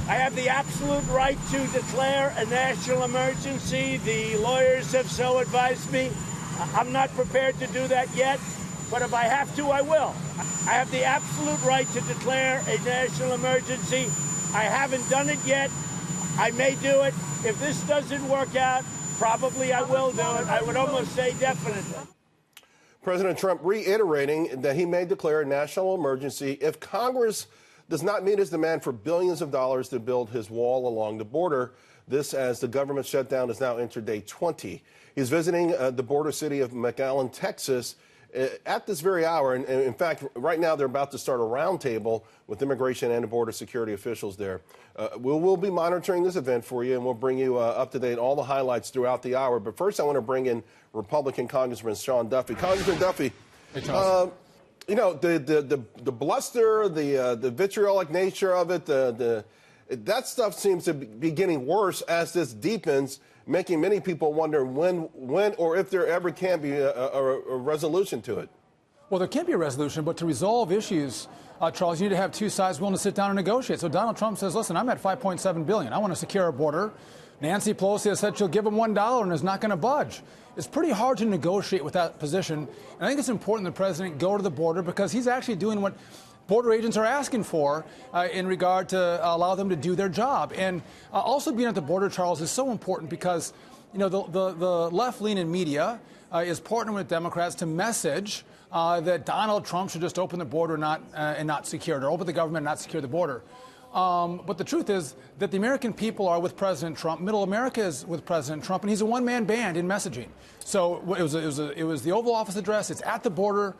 I have the absolute right to declare a national emergency. The lawyers have so advised me. I'm not prepared to do that yet, but if I have to, I will. I have the absolute right to declare a national emergency. I haven't done it yet. I may do it. If this doesn't work out, probably I will do it. I would almost say definitely. President Trump reiterating that he may declare a national emergency if Congress does not meet his demand for billions of dollars to build his wall along the border. This as the government shutdown has now entered day 20. He's visiting the border city of McAllen, Texas, at this very hour. And in fact, right now they're about to start a roundtable with immigration and border security officials there. We'll be monitoring this event for you, and we'll bring you up to date all the highlights throughout the hour. But first, I want to bring in Republican Congressman Sean Duffy. Congressman Duffy, you know, the bluster, the vitriolic nature of it, that stuff seems to be getting worse as this deepens, making many people wonder when or if there ever can be a resolution to it. Well, there can't be a resolution, but to resolve issues, Charles, you need to have two sides willing to sit down and negotiate. So Donald Trump says, listen, I'm at $5.7 billion. I want to secure our border. Nancy Pelosi has said she'll give him $1 and is not going to budge. It's pretty hard to negotiate with that position. And I think it's important the president go to the border because he's actually doing what border agents are asking for in regard to allow them to do their job. And also being at the border, Charles, is so important because, you know, the left-leaning media is partnering with Democrats to message that Donald Trump should just open the border and not secure it, or open the government and not secure the border. But the truth is that the American people are with President Trump. Middle America is with President Trump, and he's a one-man band in messaging. So it was the Oval Office address. It's at the border,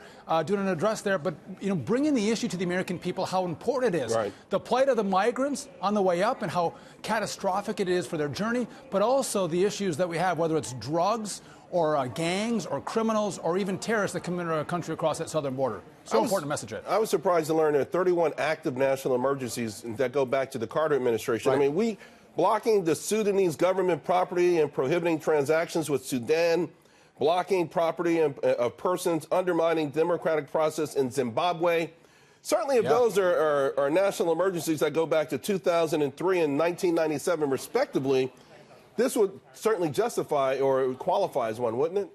doing an address there. But you know, bringing the issue to the American people, how important it is, right. The plight of the migrants on the way up, and how catastrophic it is for their journey. But also the issues that we have, whether it's drugs or gangs or criminals or even terrorists that come into our country across that southern border. So important to message it. I was surprised to learn there are 31 active national emergencies that go back to the Carter administration. Right. I mean, we blocking the Sudanese government property and prohibiting transactions with Sudan, blocking property of persons, undermining democratic process in Zimbabwe. Certainly, if those are national emergencies that go back to 2003 and 1997, respectively, this would certainly justify or qualify as one, wouldn't it?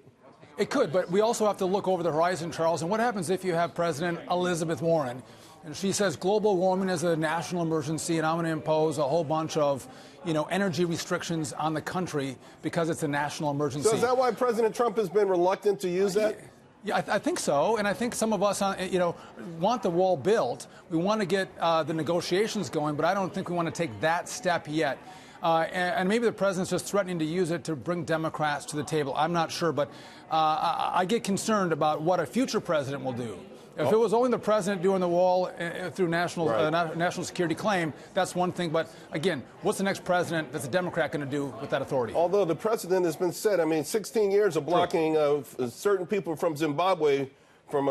It could, but we also have to look over the horizon, Charles. And what happens if you have President Elizabeth Warren, and she says global warming is a national emergency, and I'm going to impose a whole bunch of, you know, energy restrictions on the country because it's a national emergency. So is that why President Trump has been reluctant to use that? Yeah, I think so, and I think some of us, you know, want the wall built. We want to get the negotiations going, but I don't think we want to take that step yet. And maybe the president's just threatening to use it to bring Democrats to the table. I'm not sure, but I get concerned about what a future president will do. If it was only the president doing the wall through national security claim, that's one thing. But again, what's the next president that's a Democrat going to do with that authority? Although the precedent has been set, I mean, 16 years of blocking certain people from Zimbabwe from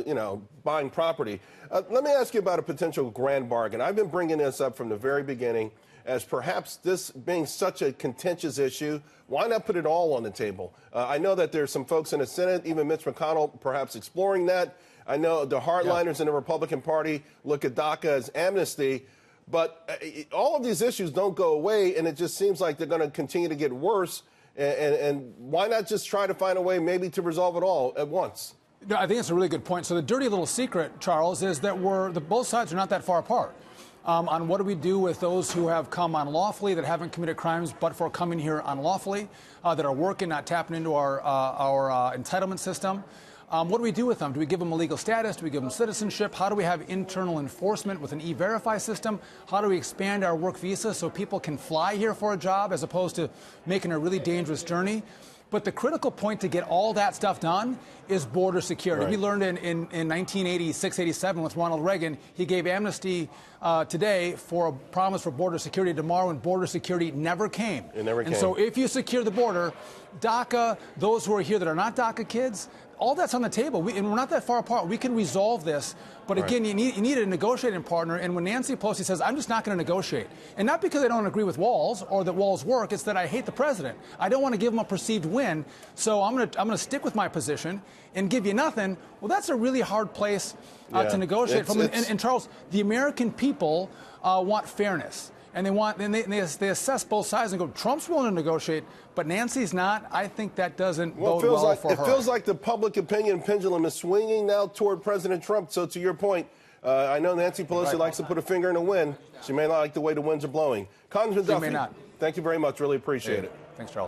you know, buying property. Let me ask you about a potential grand bargain. I've been bringing this up from the very beginning as perhaps this being such a contentious issue. Why not put it all on the table? I know that there's some folks in the Senate, even Mitch McConnell, perhaps exploring that. I know the hardliners in the Republican Party look at DACA as amnesty. But all of these issues don't go away, and it just seems like they're going to continue to get worse. And why not just try to find a way maybe to resolve it all at once? No, I think it's a really good point. So the dirty little secret, Charles, is that both sides are not that far apart. On what do we do with those who have come unlawfully, that haven't committed crimes, but for coming here unlawfully, that are working, not tapping into our entitlement system? What do we do with them? Do we give them a legal status? Do we give them citizenship? How do we have internal enforcement with an e-verify system? How do we expand our work visa so people can fly here for a job as opposed to making a really dangerous journey? But the critical point to get all that stuff done is border security. Right. We learned in 1986, 87 with Ronald Reagan, he gave amnesty today for a promise for border security tomorrow, and border security never came. It never came. And so if you secure the border, DACA, those who are here that are not DACA kids, all that's on the table, and we're not that far apart. We can resolve this. But again, you need a negotiating partner. And when Nancy Pelosi says, I'm just not going to negotiate, and not because I don't agree with walls or that walls work, it's that I hate the president. I don't want to give him a perceived win. So I'm going to stick with my position and give you nothing. Well, that's a really hard place to negotiate from. And Charles, the American people want fairness. And they assess both sides and go, Trump's willing to negotiate, but Nancy's not. I think that doesn't bode well for her. It feels like the public opinion pendulum is swinging now toward President Trump. So to your point, I know Nancy Pelosi likes to put a finger in the wind. She may not like the way the winds are blowing. Congressman Duffy, may not. Thank you very much. Really appreciate it. Thanks, Charles.